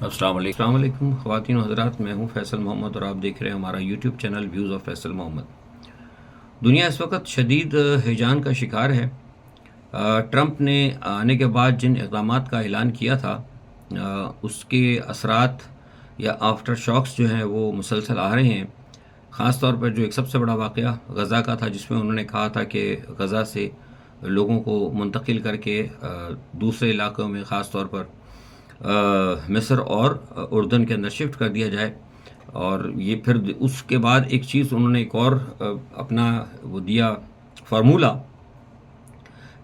السلام علیکم خواتین و حضرات، میں ہوں فیصل محمد اور آپ دیکھ رہے ہیں ہمارا YouTube channel views of Faisal Muhammad. دنیا اس وقت شدید ہیجان کا شکار ہے۔ ٹرمپ نے آنے کے بعد جن اقدامات کا اعلان کیا تھا اس کے اثرات یا آفٹر شاکس جو ہیں وہ مسلسل آ رہے ہیں۔ خاص طور پر جو ایک سب سے بڑا واقعہ غزہ کا تھا، جس میں انہوں نے کہا تھا کہ غزہ سے لوگوں کو منتقل کر کے دوسرے علاقوں میں خاص طور پر مصر اور اردن کے اندر شفٹ کر دیا جائے، اور یہ پھر اس کے بعد ایک چیز انہوں نے ایک اور اپنا وہ دیا فارمولہ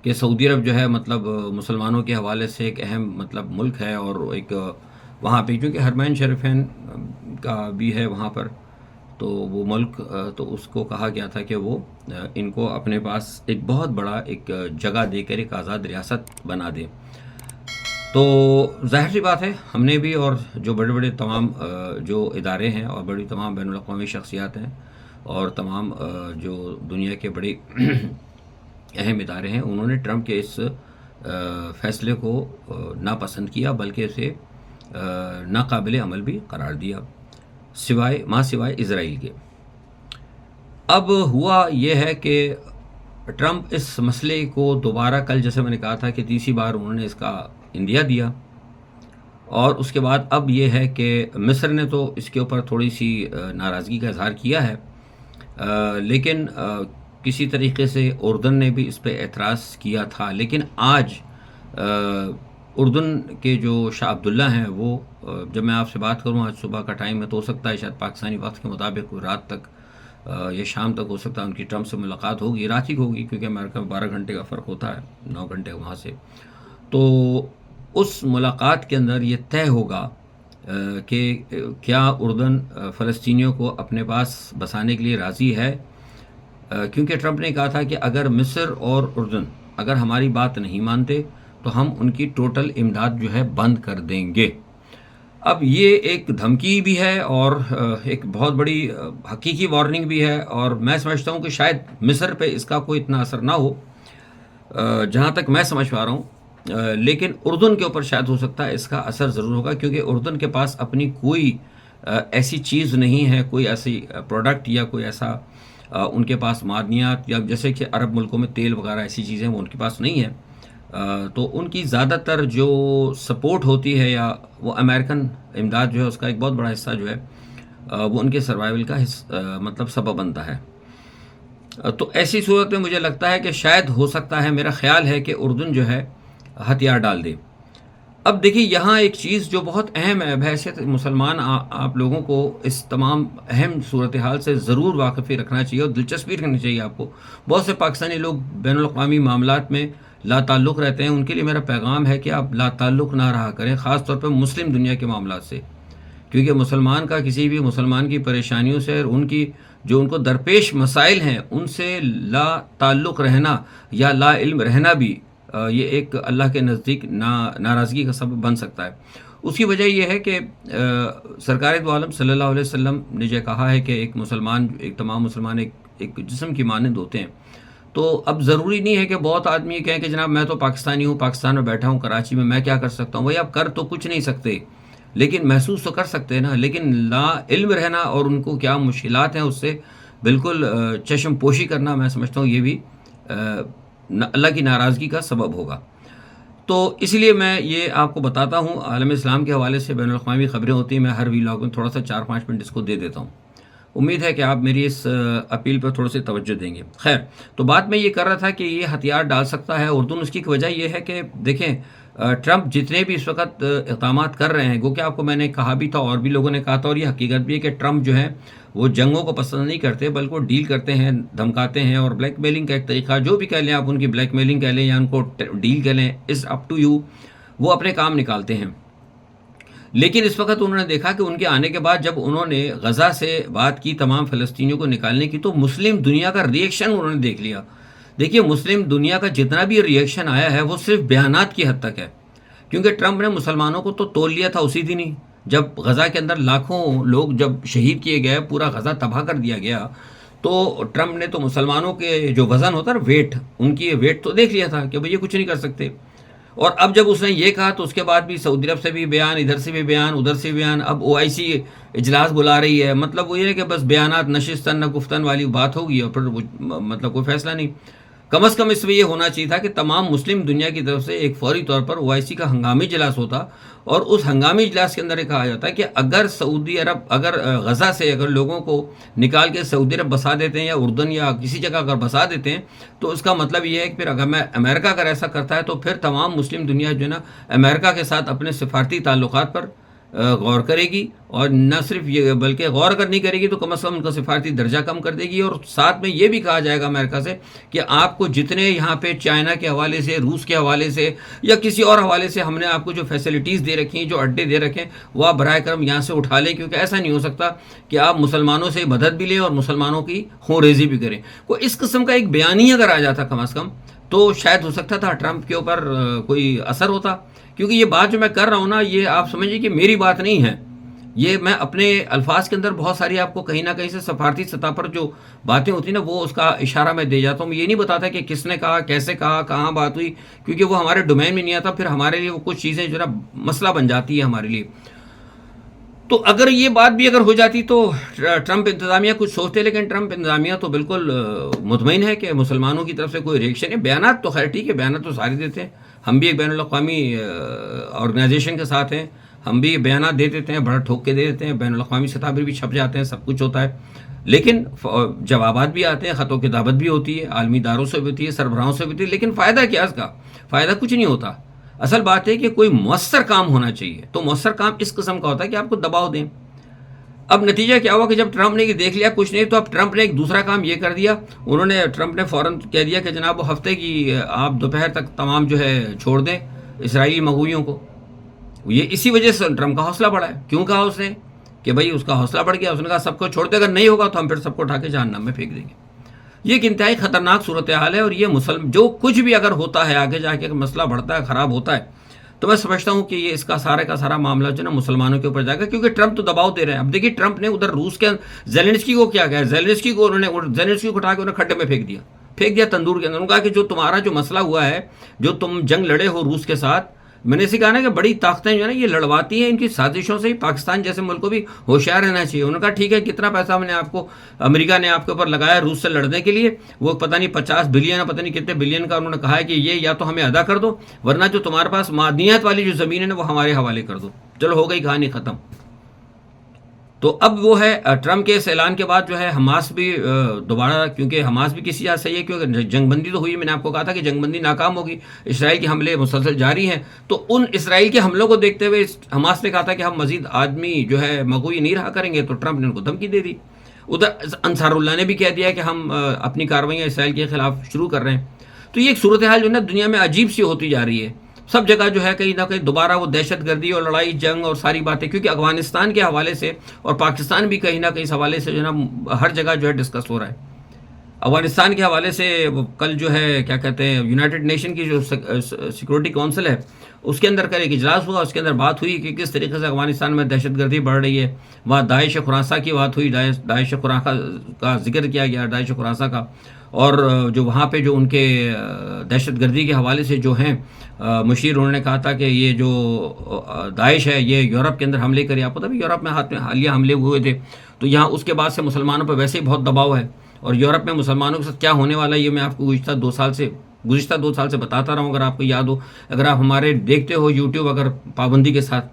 کہ سعودی عرب جو ہے مطلب مسلمانوں کے حوالے سے ایک اہم مطلب ملک ہے، اور ایک وہاں پہ کیونکہ حرمین شریفین کا بھی ہے وہاں پر، تو وہ ملک تو اس کو کہا گیا تھا کہ وہ ان کو اپنے پاس ایک بہت بڑا ایک جگہ دے کر ایک آزاد ریاست بنا دے۔ تو ظاہر سی بات ہے، ہم نے بھی اور جو بڑے بڑے تمام جو ادارے ہیں اور بڑی تمام بین الاقوامی شخصیات ہیں اور تمام جو دنیا کے بڑے اہم ادارے ہیں، انہوں نے ٹرمپ کے اس فیصلے کو ناپسند کیا، بلکہ اسے ناقابل عمل بھی قرار دیا، سوائے اسرائیل کے۔ اب ہوا یہ ہے کہ ٹرمپ اس مسئلے کو دوبارہ کل، جیسے میں نے کہا تھا کہ تیسری بار انہوں نے اس کا اندیا دیا، اور اس کے بعد اب یہ ہے کہ مصر نے تو اس کے اوپر تھوڑی سی ناراضگی کا اظہار کیا ہے، لیکن کسی طریقے سے اردن نے بھی اس پہ اعتراض کیا تھا۔ لیکن آج اردن کے جو شاہ عبداللہ ہیں، وہ جب میں آپ سے بات کروں آج صبح کا ٹائم ہے، تو ہو سکتا ہے شاید پاکستانی وقت کے مطابق رات تک یا شام تک ہو سکتا ہے ان کی ٹرمپ سے ملاقات ہوگی، رات ہی ہوگی کیونکہ امریکہ میں 12 گھنٹے کا فرق ہوتا ہے، 9 گھنٹے وہاں سے۔ تو اس ملاقات کے اندر یہ طے ہوگا کہ کیا اردن فلسطینیوں کو اپنے پاس بسانے کے لیے راضی ہے، کیونکہ ٹرمپ نے کہا تھا کہ اگر مصر اور اردن اگر ہماری بات نہیں مانتے تو ہم ان کی ٹوٹل امداد جو ہے بند کر دیں گے۔ اب یہ ایک دھمکی بھی ہے اور ایک بہت بڑی حقیقی وارننگ بھی ہے، اور میں سمجھتا ہوں کہ شاید مصر پہ اس کا کوئی اتنا اثر نہ ہو جہاں تک میں سمجھ پا رہا ہوں، لیکن اردن کے اوپر شاید ہو سکتا ہے اس کا اثر ضرور ہوگا، کیونکہ اردن کے پاس اپنی کوئی ایسی چیز نہیں ہے، کوئی ایسی پروڈکٹ یا کوئی ایسا ان کے پاس معدنیات، یا جیسے کہ عرب ملکوں میں تیل وغیرہ ایسی چیزیں وہ ان کے پاس نہیں ہیں۔ تو ان کی زیادہ تر جو سپورٹ ہوتی ہے یا وہ امریکن امداد جو ہے، اس کا ایک بہت بڑا حصہ جو ہے وہ ان کے سروائیول کا مطلب سبب بنتا ہے۔ تو ایسی صورت میں مجھے لگتا ہے کہ شاید ہو سکتا ہے، میرا خیال ہے کہ اردن جو ہے ہتھیار ڈال دے۔ اب دیکھیے یہاں ایک چیز جو بہت اہم ہے، بحیثیت مسلمان آپ لوگوں کو اس تمام اہم صورتحال سے ضرور واقفی رکھنا چاہیے اور دلچسپی رکھنی چاہیے آپ کو۔ بہت سے پاکستانی لوگ بین الاقوامی معاملات میں لا تعلق رہتے ہیں، ان کے لیے میرا پیغام ہے کہ آپ لا تعلق نہ رہا کریں، خاص طور پہ مسلم دنیا کے معاملات سے، کیونکہ مسلمان کا کسی بھی مسلمان کی پریشانیوں سے اور ان کی جو ان کو درپیش مسائل ہیں ان سے لا تعلق رہنا یا لا علم رہنا بھی یہ ایک اللہ کے نزدیک ناراضگی کا سبب بن سکتا ہے۔ اس کی وجہ یہ ہے کہ سرکار دو عالم صلی اللہ علیہ وسلم نے یہ کہا ہے کہ ایک تمام مسلمان ایک جسم کی مانند ہوتے ہیں۔ تو اب ضروری نہیں ہے کہ بہت آدمی یہ کہیں کہ جناب میں تو پاکستانی ہوں، پاکستان میں بیٹھا ہوں کراچی میں کیا کر سکتا ہوں؟ بھائی آپ کر تو کچھ نہیں سکتے، لیکن محسوس تو کر سکتے ہیں نا۔ لیکن لا علم رہنا اور ان کو کیا مشکلات ہیں اس سے بالکل چشم پوشی کرنا، میں سمجھتا ہوں یہ بھی اللہ کی ناراضگی کا سبب ہوگا۔ تو اس لیے میں یہ آپ کو بتاتا ہوں، عالم اسلام کے حوالے سے بین الاقوامی خبریں ہوتی ہیں، میں ہر ویلاگ میں تھوڑا سا 4-5 منٹ اس کو دے دیتا ہوں۔ امید ہے کہ آپ میری اس اپیل پر تھوڑا سی توجہ دیں گے۔ خیر، تو بات میں یہ کر رہا تھا کہ یہ ہتھیار ڈال سکتا ہے اردن۔ اس کی وجہ یہ ہے کہ دیکھیں ٹرمپ جتنے بھی اس وقت اقدامات کر رہے ہیں، گو کہ آپ کو میں نے کہا بھی تھا اور بھی لوگوں نے کہا تھا، اور یہ حقیقت بھی ہے کہ ٹرمپ جو ہے وہ جنگوں کو پسند نہیں کرتے، بلکہ وہ ڈیل کرتے ہیں، دھمکاتے ہیں، اور بلیک میلنگ کا ایک طریقہ جو بھی کہہ لیں آپ، ان کی بلیک میلنگ کہہ لیں یا ان کو ڈیل کہہ لیں، از اپ ٹو یو، وہ اپنے کام نکالتے ہیں۔ لیکن اس وقت انہوں نے دیکھا کہ ان کے آنے کے بعد جب انہوں نے غزہ سے بات کی تمام فلسطینیوں کو نکالنے کی، تو مسلم دنیا کا ری ایکشن انہوں نے دیکھ لیا۔ دیکھیے مسلم دنیا کا جتنا بھی ری ایکشن آیا ہے وہ صرف بیانات کی حد تک ہے، کیونکہ ٹرمپ نے مسلمانوں کو تو تول لیا تھا اسی دن ہی، جب غزہ کے اندر لاکھوں لوگ جب شہید کیے گئے، پورا غزہ تباہ کر دیا گیا، تو ٹرمپ نے تو مسلمانوں کے جو وزن ہوتا ہے نا، ویٹ، ان کی ویٹ تو دیکھ لیا تھا کہ بھئی یہ کچھ نہیں کر سکتے۔ اور اب جب اس نے یہ کہا تو اس کے بعد بھی سعودی عرب سے بھی بیان، ادھر سے بھی بیان، ادھر سے بھی بیان، اب OIC اجلاس بلا رہی ہے. مطلب وہ یہ ہے کہ بس بیانات نشستن نہ گفتن والی بات ہوگی اور پھر مطلب کوئی فیصلہ نہیں. کم از کم اس میں یہ ہونا چاہیے تھا کہ تمام مسلم دنیا کی طرف سے ایک فوری طور پر OIC کا ہنگامی اجلاس ہوتا اور اس ہنگامی اجلاس کے اندر یہ کہا جاتا ہے کہ اگر سعودی عرب اگر غزہ سے اگر لوگوں کو نکال کے سعودی عرب بسا دیتے ہیں یا اردن یا کسی جگہ اگر بسا دیتے ہیں تو اس کا مطلب یہ ہے کہ پھر اگر امریکہ اگر ایسا کرتا ہے تو پھر تمام مسلم دنیا جو ہے نا امریکہ کے ساتھ اپنے سفارتی تعلقات پر غور کرے گی، اور نہ صرف یہ بلکہ غور اگر نہیں کرے گی تو کم از کم ان کا سفارتی درجہ کم کر دے گی. اور ساتھ میں یہ بھی کہا جائے گا امریکہ سے کہ آپ کو جتنے یہاں پہ چائنا کے حوالے سے، روس کے حوالے سے یا کسی اور حوالے سے ہم نے آپ کو جو فیسلٹیز دے رکھی ہیں، جو اڈے دے رکھے ہیں، وہ آپ براہ کرم یہاں سے اٹھا لیں، کیونکہ ایسا نہیں ہو سکتا کہ آپ مسلمانوں سے مدد بھی لیں اور مسلمانوں کی خون ریزی بھی کریں. کوئی اس قسم کا ایک بیانیہ اگر آ جاتا کم از کم تو شاید ہو سکتا تھا ٹرمپ کے اوپر کوئی اثر ہوتا. کیونکہ یہ بات جو میں کر رہا ہوں نا، یہ آپ سمجھیے کہ میری بات نہیں ہے، یہ میں اپنے الفاظ کے اندر بہت ساری آپ کو کہیں نہ کہیں سے سفارتی سطح پر جو باتیں ہوتی ہیں نا وہ اس کا اشارہ میں دے جاتا ہوں. میں یہ نہیں بتاتا کہ کس نے کہا، کیسے کہا، کہاں بات ہوئی، کیونکہ وہ ہمارے ڈومین میں نہیں آتا. پھر ہمارے لیے وہ کچھ چیزیں جو نا مسئلہ بن جاتی ہے ہمارے لیے. تو اگر یہ بات بھی اگر ہو جاتی تو ٹرمپ انتظامیہ کچھ سوچتے، لیکن ٹرمپ انتظامیہ تو بالکل مطمئن ہے کہ مسلمانوں کی طرف سے کوئی ریئیکشن ہے. بیانات تو خیر ٹھیک ہے، بیانات تو سارے دیتے ہیں، ہم بھی ایک بین الاقوامی آرگنائزیشن کے ساتھ ہیں، ہم بھی بیانات دے دیتے ہیں، بڑا ٹھوک کے دے دیتے ہیں، بین الاقوامی سطح پر بھی چھپ جاتے ہیں، سب کچھ ہوتا ہے. لیکن جوابات بھی آتے ہیں، خط و کتابت بھی ہوتی ہے، عالمی اداروں سے بھی ہوتی ہے، سربراہوں سے بھی ہوتی ہے، لیکن فائدہ کیا اس کا؟ فائدہ کچھ نہیں ہوتا. اصل بات ہے کہ کوئی مؤثر کام ہونا چاہیے. تو مؤثر کام اس قسم کا ہوتا ہے کہ آپ کو دباؤ دیں. اب نتیجہ کیا ہوا کہ جب ٹرمپ نے یہ دیکھ لیا کچھ نہیں، تو اب ٹرمپ نے ایک دوسرا کام یہ کر دیا. ٹرمپ نے فوراً کہہ دیا کہ جناب وہ ہفتے کی آپ دوپہر تک تمام جو ہے چھوڑ دیں اسرائیلی مغویوں کو. یہ اسی وجہ سے ٹرمپ کا حوصلہ بڑھا ہے. کیوں کہا اس نے کہ بھائی اس کا حوصلہ بڑھ گیا، اس نے کہا سب کو چھوڑ دے، اگر نہیں ہوگا تو ہم پھر سب کو اٹھا کے جہنم میں پھینک دیں گے. یہ ایک انتہائی خطرناک صورتحال ہے. اور یہ جو کچھ بھی اگر ہوتا ہے آگے جا کے اگر مسئلہ بڑھتا ہے، خراب ہوتا ہے، تو میں سمجھتا ہوں کہ یہ اس کا سارا معاملہ جو ہے نا مسلمانوں کے اوپر جائے گا، کیونکہ ٹرمپ تو دباؤ دے رہے ہیں. اب دیکھیے ٹرمپ نے ادھر روس کے زیلنسکی کو کیا کہا، زیلنسکی کو اٹھا کے انہیں کھڈے میں پھینک دیا تندور کے اندر. انہوں نے کہا کہ جو تمہارا جو مسئلہ ہوا ہے، جو تم جنگ لڑے ہو روس کے ساتھ، میں نے اسے کہا نا کہ بڑی طاقتیں جو ہے نا یہ لڑواتی ہیں، ان کی سازشوں سے ہی پاکستان جیسے ملک کو بھی ہوشیار رہنا چاہیے. انہوں نے کہا ٹھیک ہے، کتنا پیسہ ہم نے آپ کو، امریکہ نے آپ کے اوپر لگایا روس سے لڑنے کے لیے، وہ پتہ نہیں 50 بلین، پتہ نہیں کتنے بلین کا. انہوں نے کہا ہے کہ یہ یا تو ہمیں ادا کر دو، ورنہ جو تمہارے پاس معدنیات والی جو زمین ہے نا وہ ہمارے حوالے کر دو. چلو ہو گئی کہانی ختم. تو اب وہ ہے ٹرمپ کے اس اعلان کے بعد جو ہے حماس بھی دوبارہ، کیونکہ حماس بھی کسی حد سے یہ، کیونکہ جنگ بندی تو ہوئی، میں نے آپ کو کہا تھا کہ جنگ بندی ناکام ہوگی، اسرائیل کے حملے مسلسل جاری ہیں. تو ان اسرائیل کے حملوں کو دیکھتے ہوئے حماس نے کہا تھا کہ ہم مزید آدمی جو ہے مغوی نہیں رہا کریں گے. تو ٹرمپ نے ان کو دھمکی دے دی. ادھر انصار اللہ نے بھی کہہ دیا کہ ہم اپنی کارروائیاں اسرائیل کے خلاف شروع کر رہے ہیں. تو یہ ایک صورتحال جو ہے نا دنیا میں عجیب سی ہوتی جا رہی ہے. سب جگہ جو ہے کہیں نہ کہیں دوبارہ وہ دہشت گردی اور لڑائی جنگ اور ساری باتیں، کیونکہ افغانستان کے حوالے سے اور پاکستان بھی کہیں نہ کہیں اس حوالے سے جو ہے نا ہر جگہ جو ہے ڈسکس ہو رہا ہے. افغانستان کے حوالے سے کل جو ہے کیا کہتے ہیں یونائٹڈ نیشن کی جو سیکورٹی کونسل ہے اس کے اندر ایک اجلاس ہوا، اس کے اندر بات ہوئی کہ کس طریقے سے افغانستان میں دہشت گردی بڑھ رہی ہے. وہاں داعش خراساں کی بات ہوئی، داعش خراساں کا ذکر کیا گیا، داعش خراساں کا. اور جو وہاں پہ جو ان کے دہشت گردی کے حوالے سے جو ہیں مشیر، انہوں نے کہا تھا کہ یہ جو داعش ہے یہ یورپ کے اندر حملے کرے. آپ پتہ بھی یورپ میں حالیہ حملے ہوئے تھے، تو یہاں اس کے بعد سے مسلمانوں پہ ویسے ہی بہت دباؤ ہے. اور یورپ میں مسلمانوں کے ساتھ کیا ہونے والا ہے یہ میں آپ کو گزشتہ دو سال سے بتاتا رہا ہوں، اگر آپ کو یاد ہو، اگر آپ ہمارے دیکھتے ہو یوٹیوب اگر پابندی کے ساتھ،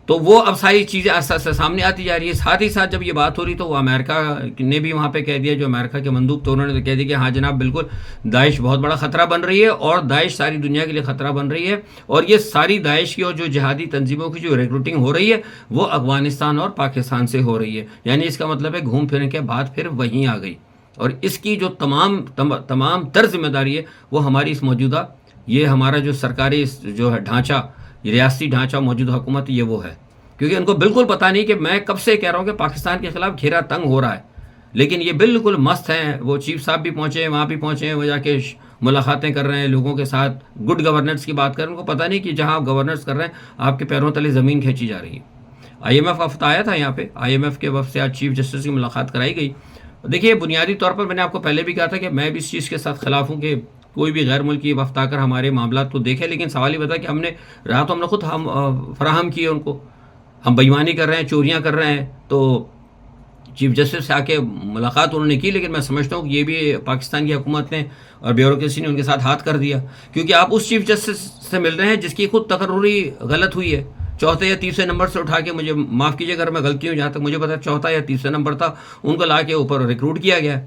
تو وہ اب ساری چیزیں آہستہ آہستہ سامنے آتی جا رہی ہے. ساتھ ہی ساتھ جب یہ بات ہو رہی تو وہ امریکہ نے بھی وہاں پہ کہہ دیا، جو امریکہ کے مندوب تو انہوں نے کہہ دیا کہ ہاں جناب بالکل داعش بہت بڑا خطرہ بن رہی ہے، اور داعش ساری دنیا کے لیے خطرہ بن رہی ہے. اور یہ ساری داعش کی اور جو جہادی تنظیموں کی جو ریکروٹنگ ہو رہی ہے وہ افغانستان اور پاکستان سے ہو رہی ہے. یعنی اس کا مطلب ہے گھوم پھرنے کے بعد پھر وہیں آ گئی. اور اس کی جو تمام تر ذمہ داری ہے وہ ہماری اس موجودہ یہ ہمارا جو سرکاری جو ہے ڈھانچہ، ریاستی ڈھانچہ موجودہ حکومت یہ وہ ہے. کیونکہ ان کو بالکل پتہ نہیں کہ میں کب سے کہہ رہا ہوں کہ پاکستان کے خلاف گھیرا تنگ ہو رہا ہے، لیکن یہ بالکل مست ہیں. وہ چیف صاحب بھی پہنچے ہیں، وہاں بھی پہنچے ہیں، وہ جا کے ملاقاتیں کر رہے ہیں لوگوں کے ساتھ، گڈ گورننس کی بات کر رہے ہیں. ان کو پتہ نہیں کہ جہاں آپ گورننس کر رہے ہیں آپ کے پیروں تلے زمین کھینچی جا رہی ہے. IMF کا وفد آیا تھا یہاں پہ، IMF کے وفد سے آج چیف جسٹس کی ملاقات کرائی گئی. دیکھیے بنیادی طور پر میں نے آپ کو پہلے بھی کہا تھا کہ میں بھی اس چیز کے ساتھ خلاف ہوں کہ کوئی بھی غیر ملکی وفد آ کر ہمارے معاملات کو دیکھے، لیکن سوال یہ بتا کہ ہم نے رہا تو ہم نے خود فراہم کیے ان کو. ہم بےایمانی کر رہے ہیں، چوریاں کر رہے ہیں، تو چیف جسٹس سے آ کے ملاقات انہوں نے کی، لیکن میں سمجھتا ہوں کہ یہ بھی پاکستان کی حکومت نے اور بیوروکریسی نے ان کے ساتھ ہاتھ کر دیا، کیونکہ آپ اس چیف جسٹس سے مل رہے ہیں جس کی خود تقرری غلط ہوئی ہے. چوتھے یا تیسرے نمبر سے اٹھا کے، مجھے معاف کیجیے اگر میں غلطی ہوں، جہاں تک مجھے پتا چوتھا یا تیسرا نمبر تھا، ان کو لا کے اوپر ریکروٹ کیا گیا.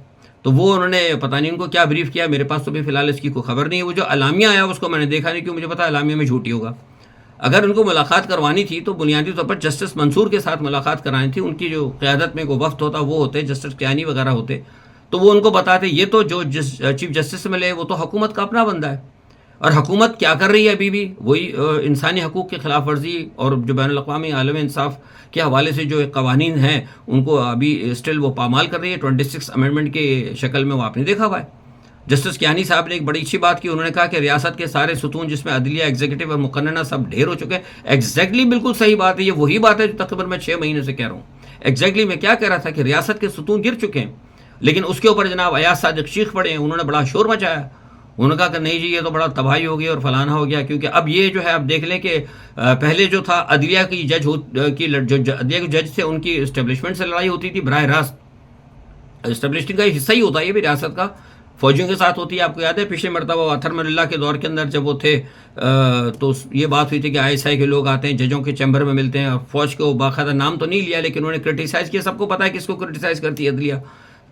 تو وہ انہوں نے پتہ نہیں ان کو کیا بریف کیا، میرے پاس تو بھی فی الحال اس کی کوئی خبر نہیں ہے. وہ جو اعلامیہ آیا اس کو میں نے دیکھا نہیں، کیوں مجھے پتا اعلامیہ میں جھوٹی ہوگا. اگر ان کو ملاقات کروانی تھی تو بنیادی طور پر جسٹس منصور کے ساتھ ملاقات کرانی تھی. ان کی جو قیادت میں کوئی وفد ہوتا وہ ہوتے، جسٹس کیانی وغیرہ ہوتے، تو وہ ان کو بتاتے. یہ تو جو چیف جسٹس سے ملے وہ تو حکومت کا اپنا بندہ ہے، اور حکومت کیا کر رہی ہے ابھی بھی وہی انسانی حقوق کی خلاف ورزی اور جو بین الاقوامی عالم انصاف کے حوالے سے جو قوانین ہیں ان کو ابھی اسٹل وہ پامال کر رہی ہے. 26 امینڈمنٹ کے شکل میں وہ آپ نے دیکھا ہوا ہے. جسٹس کیانی صاحب نے ایک بڑی اچھی بات کی، انہوں نے کہا کہ ریاست کے سارے ستون جس میں عدلیہ، ایگزیکٹو اور مقننہ سب ڈھیر ہو چکے ہیں. ایگزیکٹلی بالکل صحیح بات ہے، یہ وہی بات ہے جو تقریباً میں 6 مہینے سے کہہ رہا ہوں. ایگزیکٹلی میں کیا کہہ رہا تھا کہ ریاست کے ستون گر چکے ہیں، لیکن اس کے اوپر جناب ایاز صادق شیخ پڑے ہیں، انہوں نے بڑا شور مچایا. انہوں نے کہا کہ نہیں جی یہ تو بڑا تباہی ہو گیا اور فلانا ہو گیا، کیونکہ اب یہ جو ہے آپ دیکھ لیں کہ پہلے جو تھا عدلیہ کی عدلیہ کے جج تھے ان کی اسٹیبلشمنٹ سے لڑائی ہوتی تھی براہ راست. اسٹیبلشمنٹ کا حصہ ہی ہوتا ہے یہ بھی ریاست کا، فوجیوں کے ساتھ ہوتی ہے. آپ کو یاد ہے پچھلے مرتبہ اتھر اللہ کے دور کے اندر جب وہ تھے تو یہ بات ہوئی تھی کہ ISI کے لوگ آتے ہیں ججوں کے چیمبر میں ملتے ہیں، اور فوج کو باقاعدہ نام تو نہیں لیا لیکن انہوں نے کرٹیسائز کیا. سب کو پتا ہے کس کو کرٹیسائز کرتی ہے عدلیہ،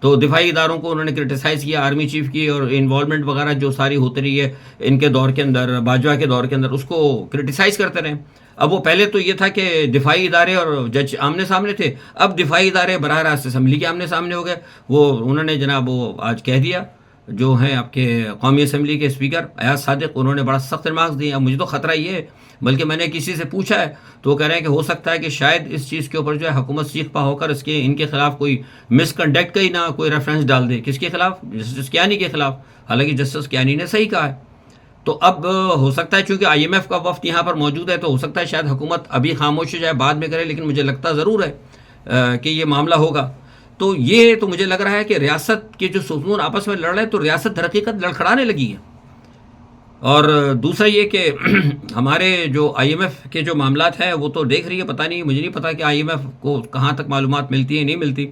تو دفاعی اداروں کو انہوں نے کرٹیسائز کیا، آرمی چیف کی اور انوالومنٹ وغیرہ جو ساری ہوتی رہی ہے ان کے دور کے اندر، باجوہ کے دور کے اندر، اس کو کرٹیسائز کرتے رہے. اب وہ پہلے تو یہ تھا کہ دفاعی ادارے اور جج آمنے سامنے تھے، اب دفاعی ادارے براہ راست اسمبلی کے آمنے سامنے ہو گئے. وہ انہوں نے جناب وہ آج کہہ دیا، جو ہیں آپ کے قومی اسمبلی کے اسپیکر ایاز صادق، انہوں نے بڑا سخت ریمارکس دیے. اب مجھے تو خطرہ یہ ہے، بلکہ میں نے کسی سے پوچھا ہے تو وہ کہہ رہے ہیں کہ ہو سکتا ہے کہ شاید اس چیز کے اوپر جو ہے حکومت سیخ پا ہو کر ان کے خلاف کوئی مس کنڈکٹ کا ہی نہ کوئی ریفرنس ڈال دے. کس کے خلاف؟ جسٹس کیانی کے خلاف. حالانکہ جسٹس کیانی نے صحیح کہا ہے. تو اب ہو سکتا ہے چونکہ IMF کا وفد یہاں پر موجود ہے تو ہو سکتا ہے شاید حکومت ابھی خاموش ہو جائے، بعد میں کرے، لیکن مجھے لگتا ضرور ہے کہ یہ معاملہ ہوگا. تو یہ تو مجھے لگ رہا ہے کہ ریاست کے جو ستون آپس میں لڑ رہے ہیں تو ریاست در حقیقت لڑکھڑانے لگی ہے. اور دوسرا یہ کہ ہمارے جو IMF کے جو معاملات ہیں وہ تو دیکھ رہی ہے، پتہ نہیں، مجھے نہیں پتا کہ IMF کو کہاں تک معلومات ملتی ہے نہیں ملتی،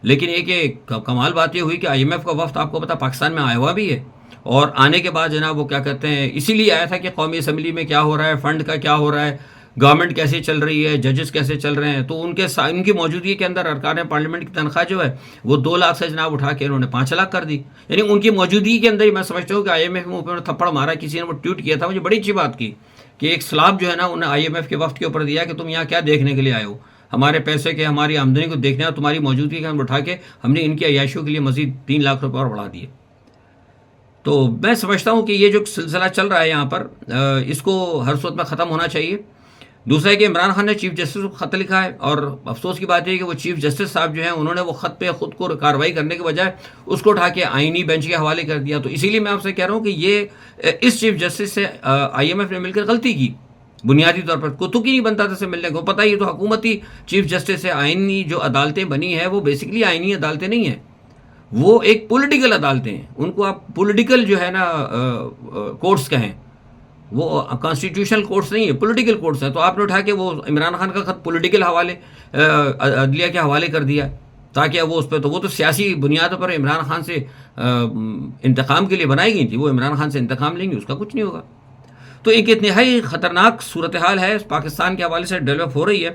لیکن یہ کہ کمال بات یہ ہوئی کہ IMF کا وفد آپ کو پتا پاکستان میں آیا ہوا بھی ہے. اور آنے کے بعد جناب وہ کیا کہتے ہیں، اسی لیے آیا تھا کہ قومی اسمبلی میں کیا ہو رہا ہے، فنڈ کا کیا ہو رہا ہے، گورنمنٹ کیسے چل رہی ہے، ججز کیسے چل رہے ہیں. تو ان کی موجودگی کے اندر ارکان پارلیمنٹ کی تنخواہ جو ہے وہ 2 لاکھ سے جناب اٹھا کے انہوں نے 5 لاکھ کر دی. یعنی ان کی موجودگی کے اندر ہی میں سمجھتا ہوں کہ IMF کے منہ پہ تھپڑ مارا. کسی نے وہ ٹویٹ کیا تھا، مجھے بڑی اچھی بات کی کہ ایک سلاب جو ہے نا انہیں IMF کے وفد کے اوپر دیا کہ تم یہاں کیا دیکھنے کے لیے آئے ہو، ہمارے پیسے کے ہماری آمدنی کو دیکھنا ہے، تمہاری موجودگی کا ہم اٹھا کے ہم نے ان کی عیاشیوں کے لیے مزید 3 لاکھ روپے اور بڑھا دیے. تو میں سمجھتا ہوں کہ یہ جو سلسلہ چل رہا ہے یہاں پر اس کو ہر صورت میں ختم ہونا چاہیے. دوسرا ہے کہ عمران خان نے چیف جسٹس کو خط لکھا ہے، اور افسوس کی بات یہ ہے کہ وہ چیف جسٹس صاحب جو ہیں انہوں نے وہ خط پہ خود کو کارروائی کرنے کے بجائے اس کو اٹھا کے آئینی بینچ کے حوالے کر دیا. تو اسی لیے میں آپ سے کہہ رہا ہوں کہ یہ اس چیف جسٹس سے IMF نے مل کر غلطی کی. بنیادی طور پر کوئی تک ہی نہیں بنتا تھا سے ملنے کو، پتہ ہی تو حکومتی چیف جسٹس سے آئینی جو عدالتیں بنی ہیں وہ بیسکلی آئینی عدالتیں نہیں ہیں، وہ ایک پولیٹیکل عدالتیں ہیں. ان کو آپ پولیٹیکل جو ہے نا کورٹس کہیں، وہ کانسٹیٹیوشنل کورٹس نہیں ہے، پولیٹیکل کورٹس ہیں. تو آپ نے اٹھا کے وہ عمران خان کا خط پولیٹیکل حوالے عدلیہ کے حوالے کر دیا تاکہ وہ اس پہ، تو وہ تو سیاسی بنیادوں پر عمران خان سے انتقام کے لیے بنائی گئی تھی، وہ عمران خان سے انتقام لیں گے، اس کا کچھ نہیں ہوگا. تو ایک انتہائی خطرناک صورتحال ہے پاکستان کے حوالے سے ڈیولپ ہو رہی ہے.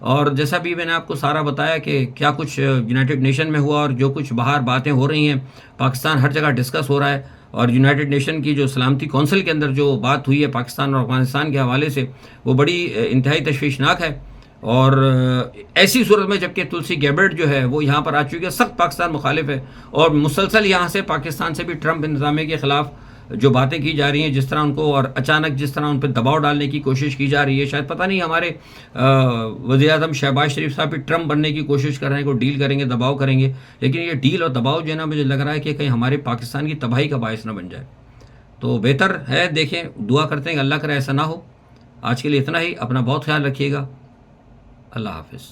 اور جیسا بھی میں نے آپ کو سارا بتایا کہ کیا کچھ یونائٹڈ نیشن میں ہوا اور جو کچھ باہر باتیں ہو رہی ہیں، پاکستان ہر جگہ ڈسکس ہو رہا ہے. اور یونائٹڈ نیشن کی جو سلامتی کونسل کے اندر جو بات ہوئی ہے پاکستان اور افغانستان کے حوالے سے وہ بڑی انتہائی تشویشناک ہے. اور ایسی صورت میں جبکہ تلسی گیبرٹ جو ہے وہ یہاں پر آ چکی ہے، سخت پاکستان مخالف ہے، اور مسلسل یہاں سے پاکستان سے بھی ٹرمپ انتظامیہ کے خلاف جو باتیں کی جا رہی ہیں، جس طرح ان کو، اور اچانک جس طرح ان پہ دباؤ ڈالنے کی کوشش کی جا رہی ہے. شاید پتہ نہیں ہمارے وزیر اعظم شہباز شریف صاحب بھی ٹرمپ بننے کی کوشش کر رہے ہیں، کوئی ڈیل کریں گے، دباؤ کریں گے، لیکن یہ ڈیل اور دباؤ جو ہے نا مجھے لگ رہا ہے کہ کہیں ہمارے پاکستان کی تباہی کا باعث نہ بن جائے. تو بہتر ہے، دیکھیں، دعا کرتے ہیں کہ اللہ کرے ایسا نہ ہو. آج کے لیے اتنا ہی. اپنا بہت خیال رکھیے گا. اللہ حافظ.